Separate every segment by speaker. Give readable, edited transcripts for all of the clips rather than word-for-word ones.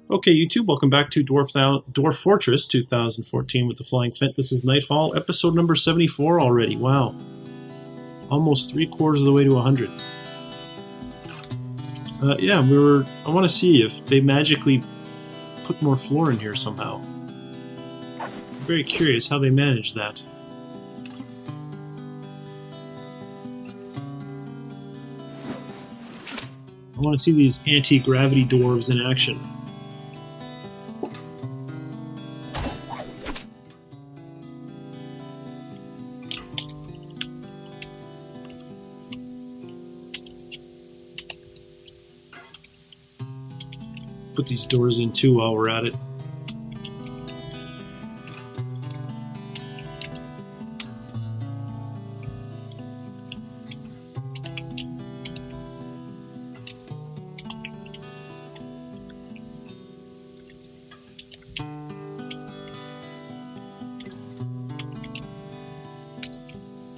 Speaker 1: Okay, YouTube, welcome back to Dwarf Fortress 2014 with the Flying Phent. This is Nighthall, episode number 74 already. Wow. Almost 3/4 of the way to 100. Yeah, I want to see if they magically put more floor in here somehow. I'm very curious how they managed that. I want to see these anti-gravity dwarves in action. Put these doors in too while we're at it.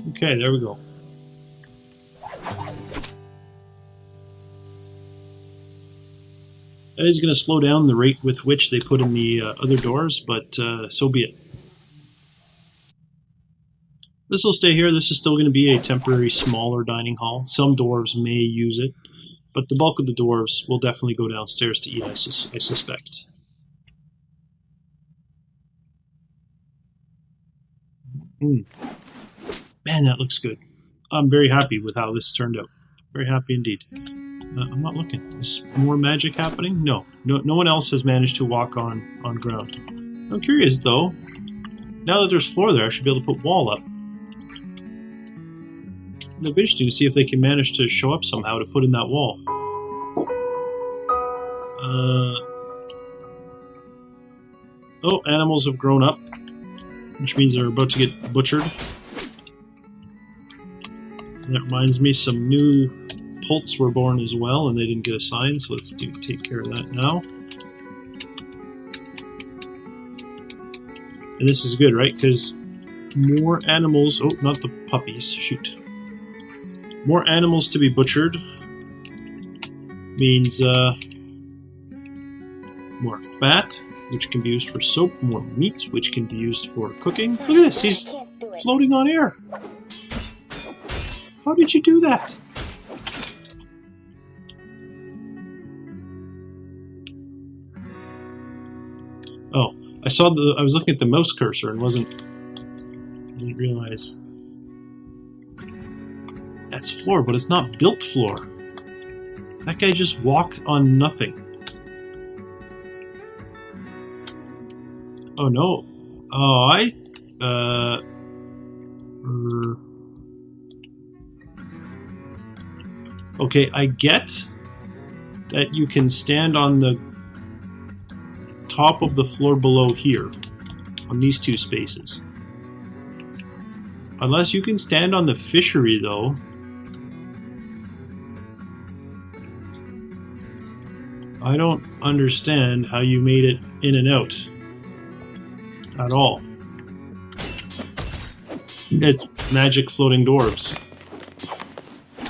Speaker 1: Okay, there we go. That is going to slow down the rate with which they put in the other doors, but so be it. This will stay here. This is still going to be a temporary smaller dining hall. Some dwarves may use it, but the bulk of the dwarves will definitely go downstairs to eat, I suspect. Man, that looks good. I'm very happy with how this turned out. Very happy indeed. I'm not looking. Is more magic happening? No one else has managed to walk on ground. I'm curious though. Now that there's floor there, I should be able to put wall up. It'll be interesting to see if they can manage to show up somehow to put in that wall. Oh, animals have grown up, which means they're about to get butchered. And that reminds me, some new Polts were born as well, and they didn't get a sign, so let's take care of that now. And this is good, right? Because more animals... Oh, not the puppies. Shoot. More animals to be butchered means more fat, which can be used for soap, more meat, which can be used for cooking. Look at this, he's floating on air. How did you do that? Oh, I was looking at the mouse cursor and I didn't realize. That's floor, but it's not built floor. That guy just walked on nothing. Oh no. Oh, okay, I get that you can stand on the top of the floor below here, on these two spaces. Unless you can stand on the fishery, though. I don't understand how you made it in and out at all. It's magic floating dwarves.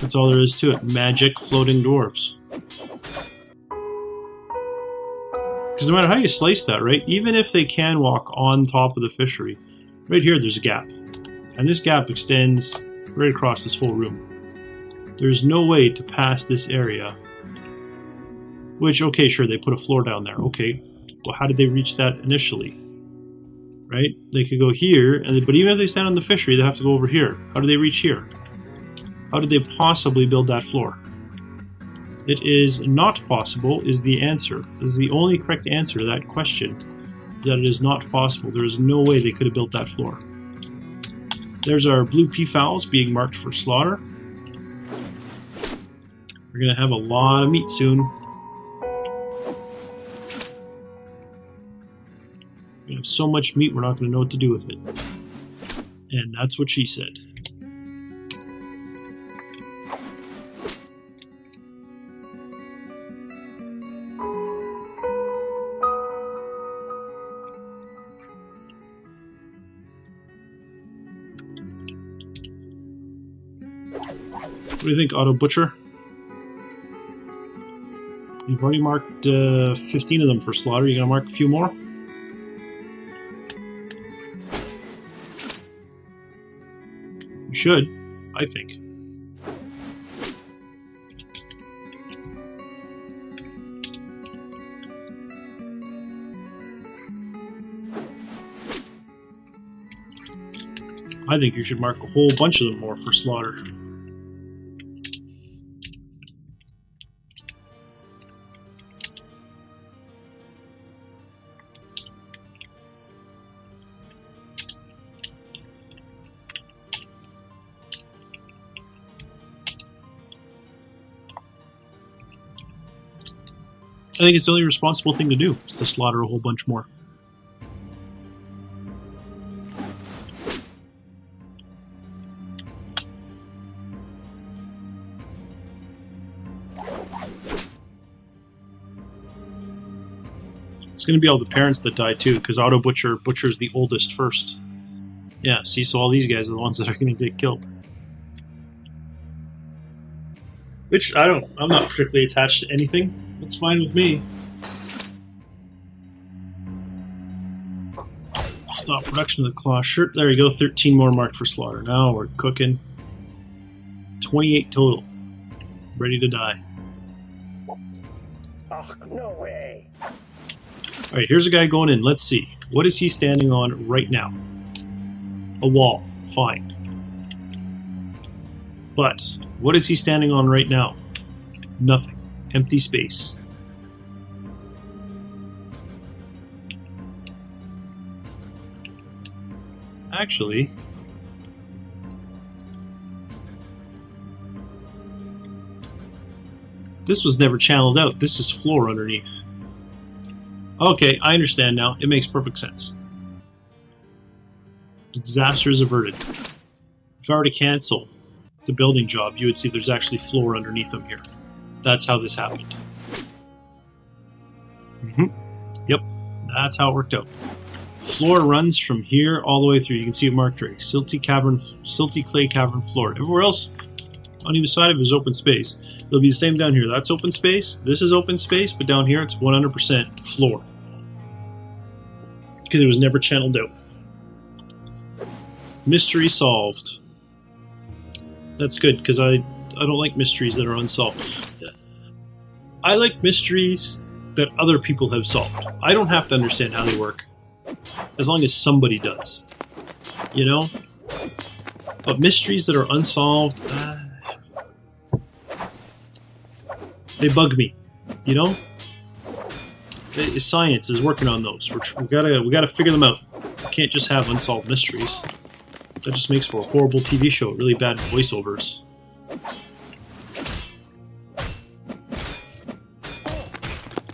Speaker 1: That's all there is to it. Magic floating dwarves. Because no matter how you slice that, right? Even if they can walk on top of the fishery, right here there's a gap. And this gap extends right across this whole room. There's no way to pass this area. Which, okay, sure, they put a floor down there. Okay, well, how did they reach that initially? Right? They could go here, but even if they stand on the fishery, they have to go over here. How do they reach here? How did they possibly build that floor? It is not possible is the answer. This is the only correct answer to that question, that it is not possible. There is no way they could have built that floor. There's our blue peafowls being marked for slaughter. We're going to have a lot of meat soon. We have so much meat we're not going to know what to do with it. And that's what she said. What do you think, Auto Butcher? You've already marked 15 of them for slaughter. You gonna mark a few more? You should, I think. I think you should mark a whole bunch of them more for slaughter. I think it's the only responsible thing to do, is to slaughter a whole bunch more. It's going to be all the parents that die too, because Auto butchers the oldest first. Yeah, see, so all these guys are the ones that are going to get killed. Which, I'm not particularly attached to anything. That's fine with me. Stop production of the claw shirt. There you go, 13 more marked for slaughter. Now we're cooking. 28 total. Ready to die.
Speaker 2: Oh, no way.
Speaker 1: Alright, here's a guy going in. Let's see. What is he standing on right now? A wall. Fine. But, what is he standing on right now? Nothing. Empty space. Actually, this was never channeled out. This is floor underneath. Okay, I understand now. It makes perfect sense. The disaster is averted. If I were to cancel the building job, you would see there's actually floor underneath them here. That's how this happened. Yep, that's how it worked out. Floor runs from here all the way through. You can see it marked right. Silty clay cavern floor. Everywhere else on either side of it is open space. It'll be the same down here. That's open space. This is open space, but down here it's 100% floor. Because it was never channeled out. Mystery solved. That's good, because I don't like mysteries that are unsolved. I like mysteries that other people have solved. I don't have to understand how they work, as long as somebody does. You know? But mysteries that are unsolved, they bug me. You know? Science is working on those. We gotta figure them out. We can't just have unsolved mysteries. That just makes for a horrible TV show. Really bad voiceovers.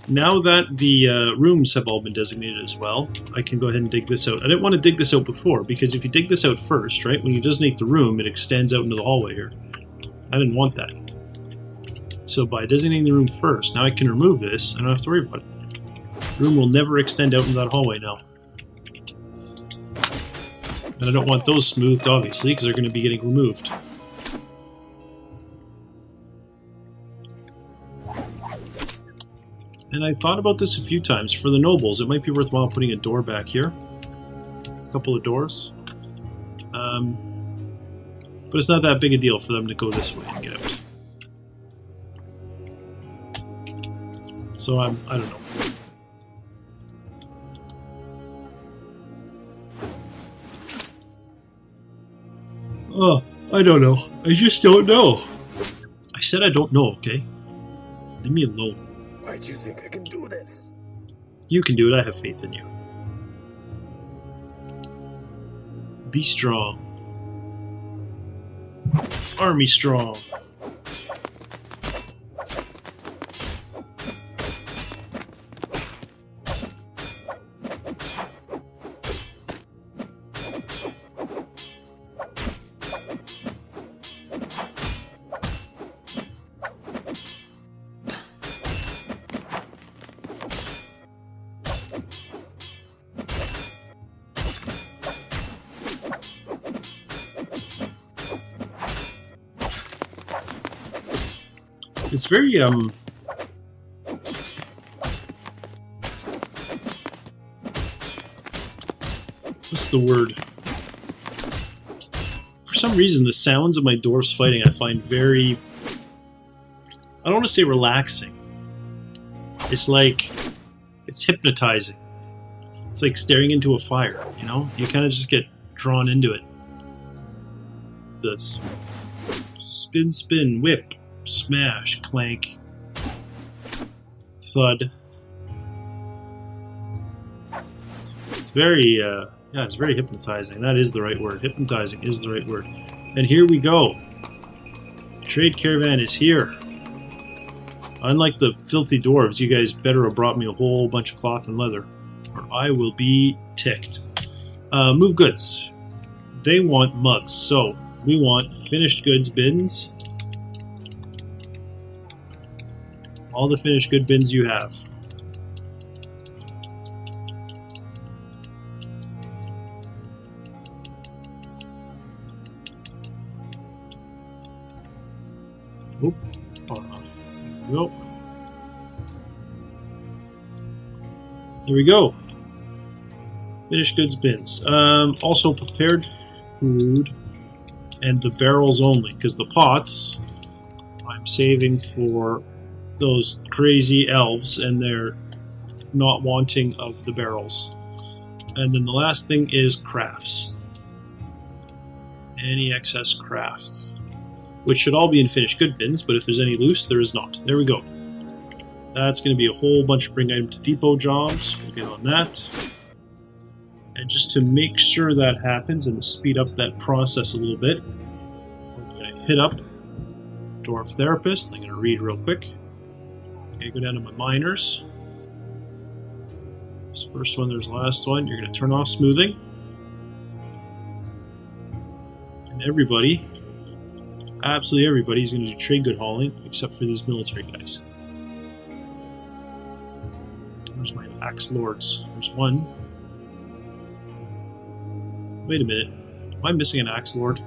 Speaker 1: Now that the rooms have all been designated as well, I can go ahead and dig this out. I didn't want to dig this out before, because if you dig this out first, right, when you designate the room, it extends out into the hallway here. I didn't want that. So by designating the room first, now I can remove this. I don't have to worry about it. The room will never extend out into that hallway now. And I don't want those smoothed, obviously, because they're going to be getting removed. And I thought about this a few times. For the nobles, it might be worthwhile putting a door back here. A couple of doors. But it's not that big a deal for them to go this way and get out. So I don't know. Oh, I don't know. I just don't know. I said I don't know, okay? Leave me alone.
Speaker 2: Why do you think I can do this?
Speaker 1: You can do it. I have faith in you. Be strong. Army strong. It's very, what's the word? For some reason, the sounds of my dwarves fighting I find very, I don't want to say relaxing. It's like, it's hypnotizing. It's like staring into a fire, you know? You kind of just get drawn into it. This. Spin, spin, whip, smash, clank, thud. It's very, yeah, it's very hypnotizing. That is the right word. Hypnotizing is the right word. And here we go. The trade caravan is here. Unlike the filthy dwarves, you guys better have brought me a whole bunch of cloth and leather, or I will be ticked. Move goods. They want mugs, so we want finished goods bins. All the finished good bins you have. Oop. Nope. There we go. Finished goods bins. Also prepared food and the barrels only, because the pots I'm saving for those crazy elves and their not wanting of the barrels. And then the last thing is crafts. Any excess crafts, which should all be in finished good bins, but if there's any loose, there is not. There we go. That's going to be a whole bunch of bring item to depot jobs. We'll get on that. And just to make sure that happens and to speed up that process a little bit, we're going to hit up Dwarf Therapist. I'm going to read real quick. I'm going to go down to my miners. There's the first one, there's the last one. You're going to turn off smoothing. And everybody, absolutely everybody, is going to do trade good hauling, except for these military guys. There's my axe lords. There's one. Wait a minute. Am I missing an axe lord?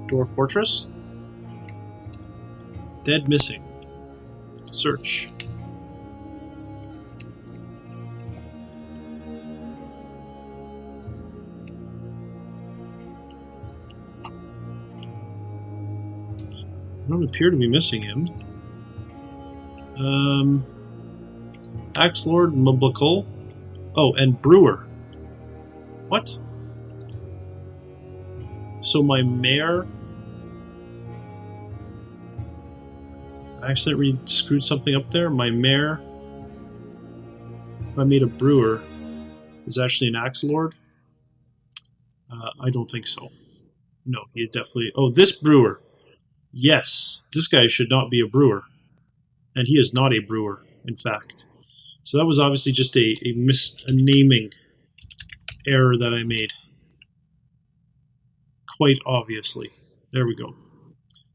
Speaker 1: Dwarf Fortress? Dead missing. Search. I don't appear to be missing him. Axe Lord Mublical. Oh, and Brewer. What? So my mayor... I accidentally screwed something up there. My mayor, if I made a brewer, is actually an axe lord? I don't think so. No, he definitely... Oh, this brewer. Yes, this guy should not be a brewer. And he is not a brewer, in fact. So that was obviously just a naming error that I made. Quite obviously. There we go.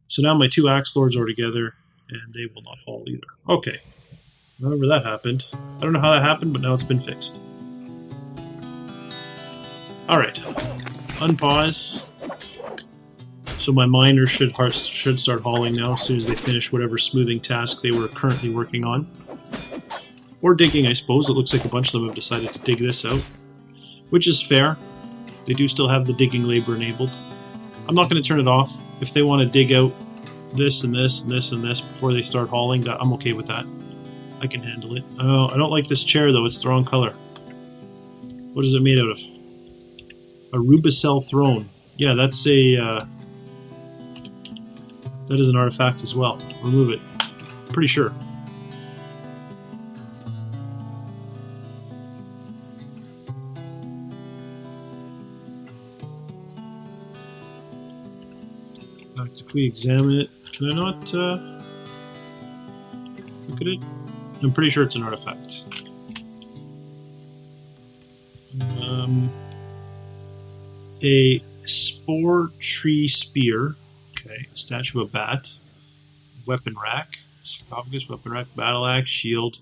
Speaker 1: So now my two axe lords are together, and they will not haul either. Okay. However that happened. I don't know how that happened, but now it's been fixed. Alright. Unpause. So my miners should start hauling now as soon as they finish whatever smoothing task they were currently working on. Or digging, I suppose. It looks like a bunch of them have decided to dig this out. Which is fair. They do still have the digging labor enabled. I'm not going to turn it off. If they want to dig out this and this and this and this before they start hauling, I'm okay with that. I can handle it. Oh, I don't like this chair though. It's the wrong color. What is it made out of? A rubicel throne. Yeah, that's a... that is an artifact as well. Remove it. Pretty sure. In fact, if we examine it, can I not look at it? I'm pretty sure it's an artifact. A spore tree spear. Okay, a statue of a bat. Weapon rack. Sarcophagus, weapon rack, battle axe, shield.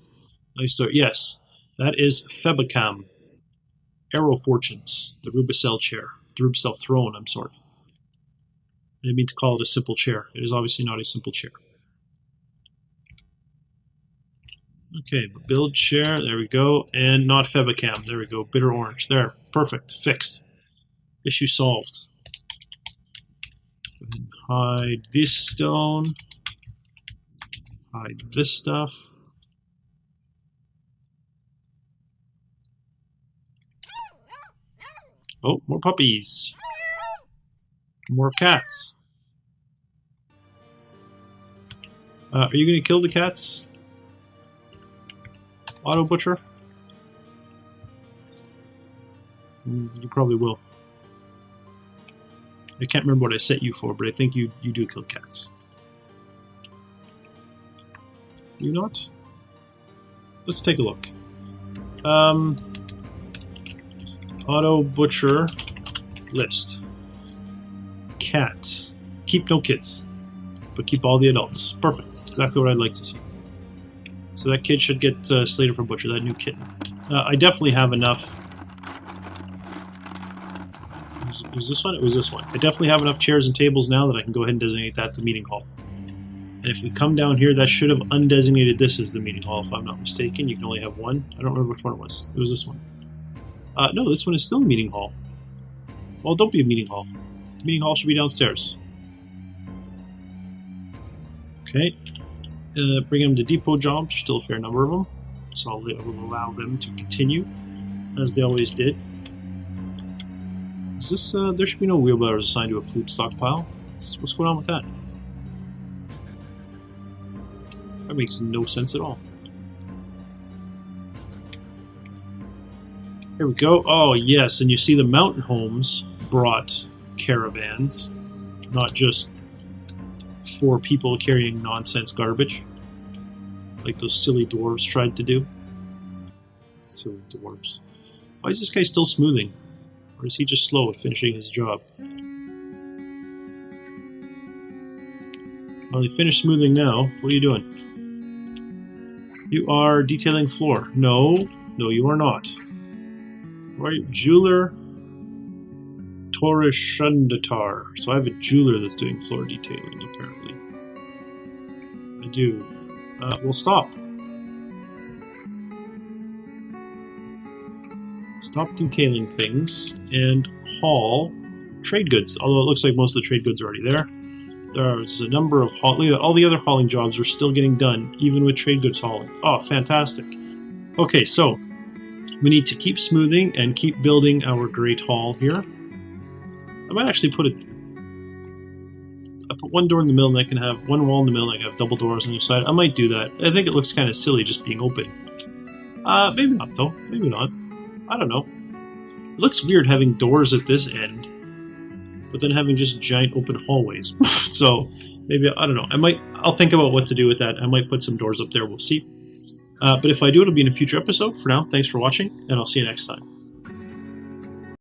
Speaker 1: Nice story. Yes, that is Febicam. Arrow fortunes. The rubicel chair. The rubicel throne, I'm sorry. I didn't mean to call it a simple chair. It is obviously not a simple chair. Okay, build chair. There we go. And not Febicam. There we go. Bitter orange. There. Perfect. Fixed. Issue solved. Go ahead and hide this stone. Hide this stuff. Oh, more puppies. More cats. Are you going to kill the cats? Auto Butcher? You probably will. I can't remember what I set you for, but I think you do kill cats. You not? Let's take a look. Auto Butcher list. Cat. Keep no kids, but keep all the adults. Perfect. That's exactly what I'd like to see. So that kid should get slated for butcher, that new kitten. I definitely have enough. Was this one? It was this one. I definitely have enough chairs and tables now that I can go ahead and designate that the meeting hall. And if we come down here, that should have undesignated this as the meeting hall, if I'm not mistaken. You can only have one. I don't remember which one it was. It was this one. No, this one is still a meeting hall. Well, don't be a meeting hall. The meeting hall should be downstairs. Okay. Bring them to depot jobs. There's still a fair number of them. So I will allow them to continue, as they always did. Is this, there should be no wheelbarrows assigned to a food stockpile. What's going on with that? That makes no sense at all. Here we go. Oh, yes, and you see the Mountainhomes brought caravans, not just 4 people carrying nonsense garbage, like those silly dwarves tried to do. Silly dwarves. Why is this guy still smoothing? Or is he just slow at finishing his job? Well, he finished smoothing now. What are you doing? You are detailing floor. No, you are not. Right, jeweler Torishundatar. So I have a jeweler that's doing floor detailing, apparently. I do. We'll stop. Stop detailing things and haul trade goods. Although it looks like most of the trade goods are already there. There's a number of all the other hauling jobs are still getting done, even with trade goods hauling. Oh, fantastic. Okay, so we need to keep smoothing and keep building our great hall here. I might actually put one door in the middle and I can have one wall in the middle and I can have double doors on each side. I might do that. I think it looks kind of silly just being open. Maybe not though. Maybe not. I don't know. It looks weird having doors at this end, but then having just giant open hallways. So maybe, I don't know. I'll think about what to do with that. I might put some doors up there. We'll see. But if I do, it'll be in a future episode. For now, thanks for watching, and I'll see you next time.